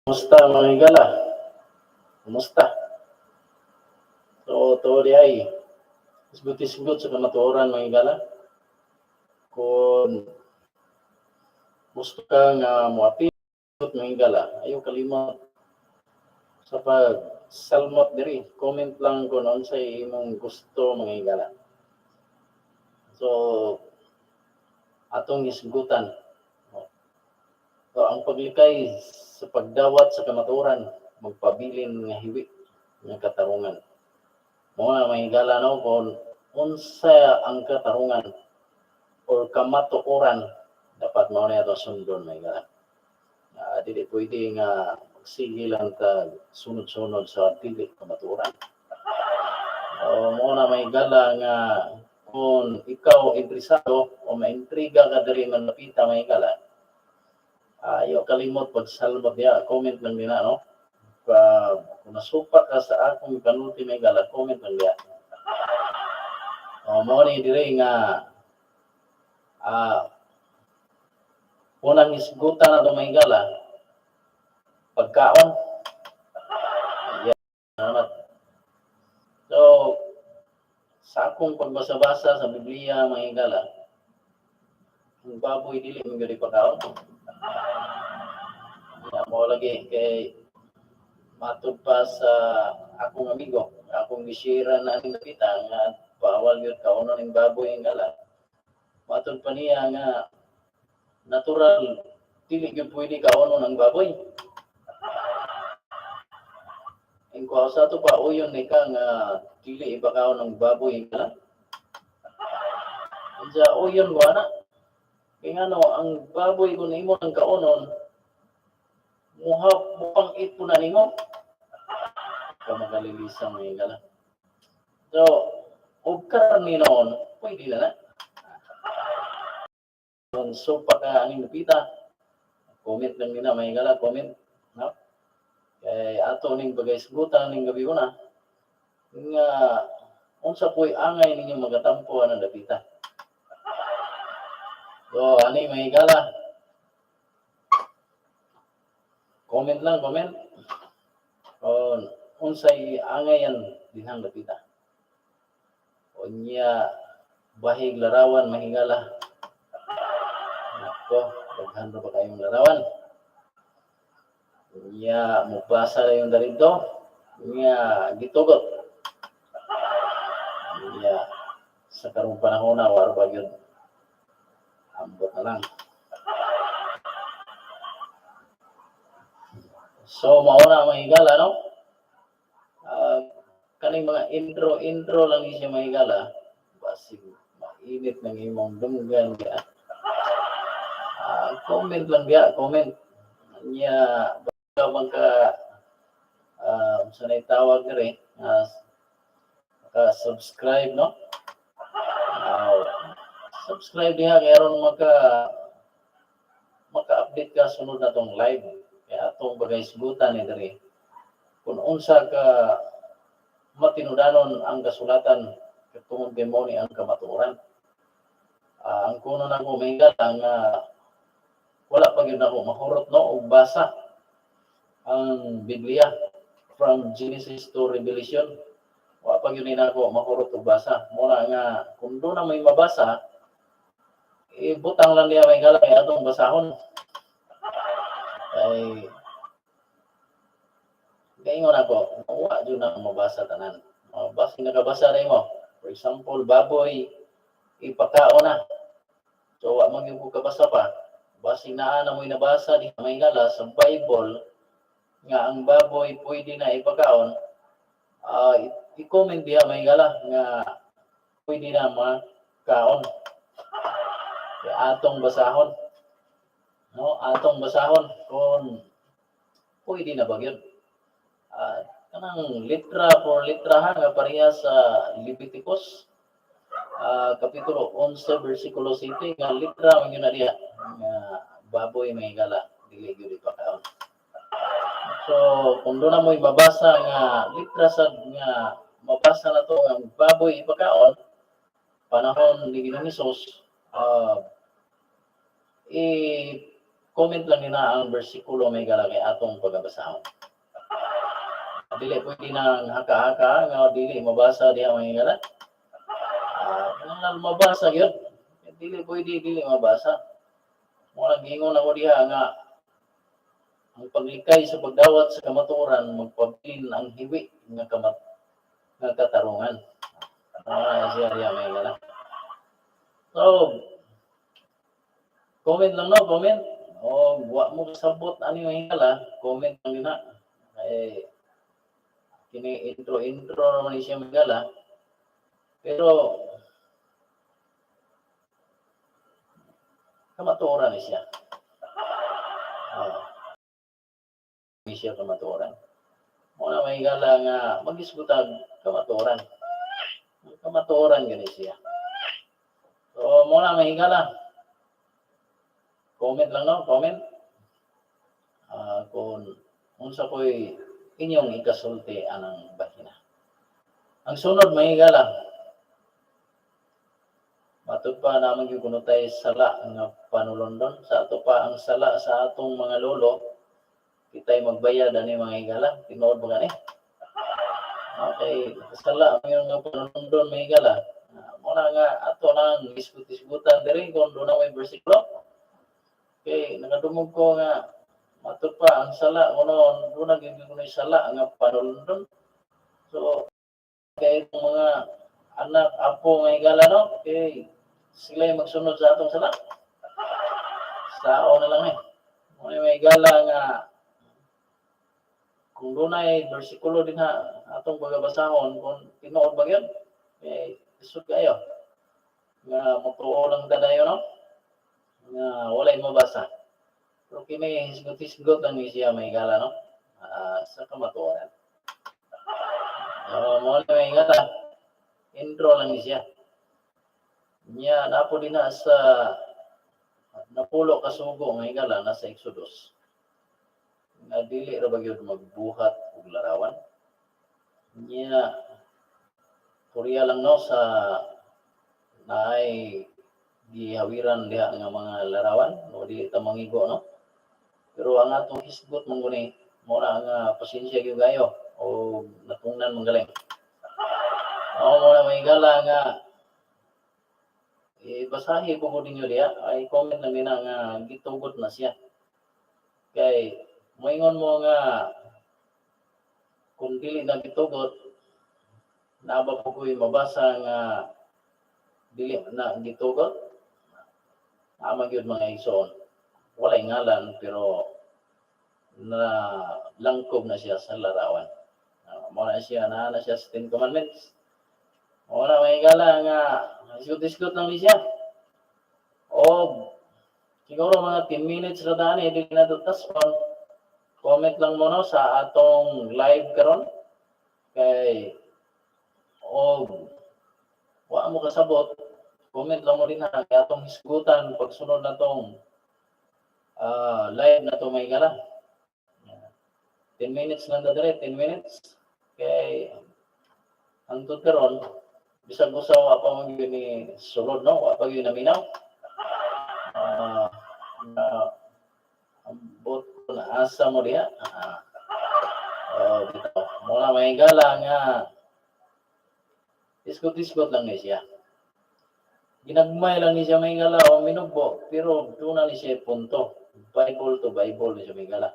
Kumusta mga higala? Kumusta? So, to di ay isgot-isgot sa kamatuoran mga higala. Kung gusto ka nga moapilot mga higala, ayaw kalimot sa pag-salmot diri. Comment lang kung ano sa imong gusto mga higala. So, atong isgutan. So, ang paglikay sa pagdawat sa kamatuoran, magpabilin nga hiwi nga katarungan. Mga mahigala no kung unsa ang katarungan or kamatuoran dapat mao na ito sundon mahigala. Dili pwede nga magsige lang ta sunod-sunod sa dili kamatuoran. Mo na mahigala nga kung ikaw interesado o maintriga ka diri man napita mahigala, ayaw kalimot pagsalmot niya, comment lang din no. Kung nasupa ka sa akong kanuti may gala, comment lang niya. Mo ni dire nga unang isgutan na may gala, pagkaon. Yan. So, sa akong pagbasa-basa sa Biblia mga higala, ang baboy dili man gyud pagkaon. Mo lagi kay matud pa sa akong amigo, akong gisira na ning nakita nga bawal yun kaunon ng baboy ang gala. Matud pa niya nga natural dili gyud pwede kaunon ng baboy. Ang kuha sa to pa uyon ni ka nga dili ipakaon ng baboy ang gala. Sa uyon wa na. Kaya ano, ang baboy kung imo ng kaunon, mukhang ito na nimo. Kamagalilisang may gala. So, huwag karami noon, pwede na na. So, pagka aning napita, comment lang nila, may gala, comment. No? Kaya ato ning bagay sagutan ning gabi ko na, nga, unsa po'y angay ninyo magatampo ang napita. So, ani may gala. Comment lang, comment. Unsay angayan dinhang napita. Unya bahig larawan mahigala. Nako, daghan pa kayong larawan. Unya mubasa na yung darito. Unya gitugot. Unya sa karong panahon na war ba yun. Ambot na lang. So, mauna mahigala, no? Kaning mga intro lang siya mahigala. Basig, mainit ng imong dunggan niya. Comment lang niya, comment. Niya, baka magka, sanay tawag na rin, subscribe, no? Subscribe niya, kaya ron maka-update ka sunod na tong live. Kaya itong bagay sugutan ni diri. Kung unsa ka matinudanon ang kasulatan katungod demoni ang kamatuoran. Ang kuno na ko mahigala nga wala pa gyud ako mahurot no og basa ang Biblia from Genesis to Revelation. Wala pa gyud nako mahurot og basa. Mura nga kung do na may mabasa butang lang niya mahigala kay atong basahon. Gaingon ako, wa jud na mabasa tanan. Basta nakabasa na mo. For example, baboy ipakaon na. So wa man gyud ko kabasa pa. Basta naa na mo nabasa di mahigala sa Bible nga ang baboy pwede na ipakaon. I-comment diha mahigala nga pwede na makaon. Kaya atong basahon. No, atong basahon kung pwede na ba yun. Kanang litra por litrahan nga pareha sa Leviticus kapitulo 11 versikulo 7 nga litra man yun na diya nga baboy may gala dili gyud ipakaon. So kung do na mo mabasa nga litra sa nga mabasa na to nga baboy ipakaon panahon ni Ginoong Hesus comment lang nina ang bersikulo may gala kay atong pagbasahon. Dili pwede nang haka-haka nga dili mabasa diha may gala. Kung mabasa yun, dili pwede dili mabasa. Muna gingon ako diha nga ang paglikay sa pagdawat sa kamaturan magpabilin ang hiwi nga katarungan. Siya diha may gala. So, comment lang no, comment. O, wa mo kasabot ani may gala, comment lang din na. Eh, kini intro naman siya may gala. Pero, kamaturan ni siya. Siya kamaturan. Muna may gala nga mag-isbutag kamaturan. Kamaturan gani siya. So, muna may gala. Comment lang no, comment. Kung unsa ko'y inyong ikasulti anang bahina. Ang sunod may gala. Matod pa naman yung kunutay sala nga panulondon. Sa ato pa ang sala sa atong mga lolo, kita'y magbayad ani mga higala. Tinood ba gani? Okay, sala ang yung panulondon may higala. Muna nga ato lang isgut-isgutan diri kung doon na may bersikulo. Okay, nakadumog ko nga matod pa ang sala kuno doon na gyud kuno sala nga panulondon. So kay mga anak apo nga higala no, okay, sila yung magsunod sa atong sala. Sao na lang eh. May higala nga kung doon ay bersikulo din ha atong pagbabasahon kung tinuod ba yun, eh isod kayo nga matuo lang dadayo no nga walay mabasa. Pero kini hisgot-hisgot lang ni siya may higala no sa kamatuoran. Mo may higala intro lang ni siya. Niya napo din na sa napulo ka sugo nga higala nasa Exodus. Nga dili ra ba gyud magbuhat og larawan. Niya Korea lang no sa naay gihawiran diha nga mga larawan o di ta mangigo no. Pero ang atong hisgot man guni mo na nga pasensya gyud kayo o natungnan manggaling. Mo na may gala nga basahi po ko ninyo diya, ay comment lang din nga gitugot na siya. Kay, moingon mo nga, kung dili na gitugot, naba po ko'y mabasa nga dili na gitugot, naman yun mga igsoon. Walay ngalan, pero na langkob na siya sa larawan. Muna siya, na siya sa 10 Commandments. Muna may gala nga, isgot-isgot lang ni siya. O, siguro mga 10 minutes na daan, hindi na tutas. Comment lang mo no, sa atong live karon. Kay, wa mo kasabot. Comment lang mo rin ha, kay atong hisgutan, pagsunod na tong live na to may gala. 10 minutes lang na dire, 10 minutes. Kay, ang karon bisag usaw pa man yun ni sulod no, wa pa yun naminaw. Ambot ko na asa mo diha. Muna may gala nga isgot-isgot lang ni siya. Ginagmay lang ni siya may gala o minubo, pero doon na ni siya punto. Bible to Bible ni siya may gala.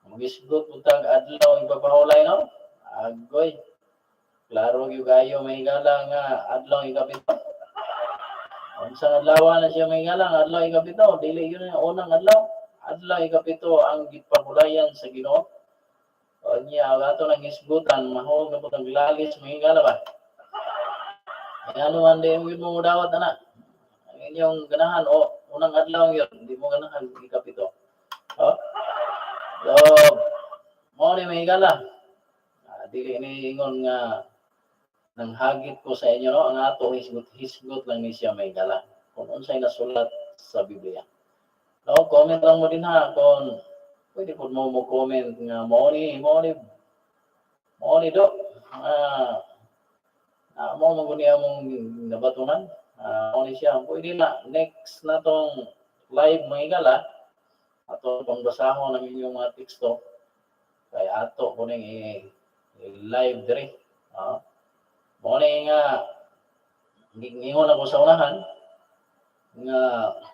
Mag-isgot puntag adlaw ipapahulay no? Agoy. Klaro yung kayo may gala nga adlaw ikapito. Ang sa adlaw na siya may gala nga adlaw ikapito. Dili yun yung unang adlaw. Adlaw ikapito ang gipahulayan sa Ginoo. O niya, ato ng isgutan, mahog na po ng lalis may gala ba? Ano man din mo dawat na. Ang inyong ganahan o unang adlaw yun, hindi mo ganahan ikapito. So, mo ni may gala. Dili ni ingon nga nang hagit ko sa inyo no, ang ato hisgot lang ni siya may gala. Kung unsay nasulat sa Biblia. No, comment lang mo din ha kung pwede po mo comment nga mo ni do. Mo maguni among nabatunan. Mo ni siya pwede na next na tong live may gala. ato pang basahon ang inyong mga teksto kay ato ko ning i-live dire. Mo ni nga gingon ako sa unahan nga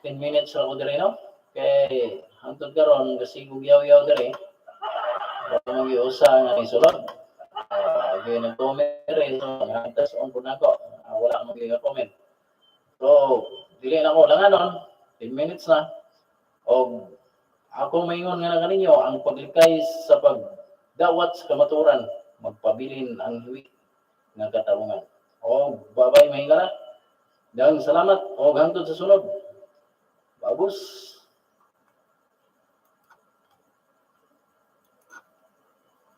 10 minutes ra ko dire no. Kay hangtod karon kasigog yaw-yaw dire. Wala man giusa nga isulod. Again, nag-comment rin. So, nagtas on po na ako. Wala akong mag-comment. So, dili na ko lang anon. 10 minutes na. O, ako maingon nga na kaninyo, ang paglikay sa pagdawat sa kamaturan, magpabilin ang hiwi ng katarungan. O, babay mahingala. Dagang salamat. O, hangtod sa sunod. Babus.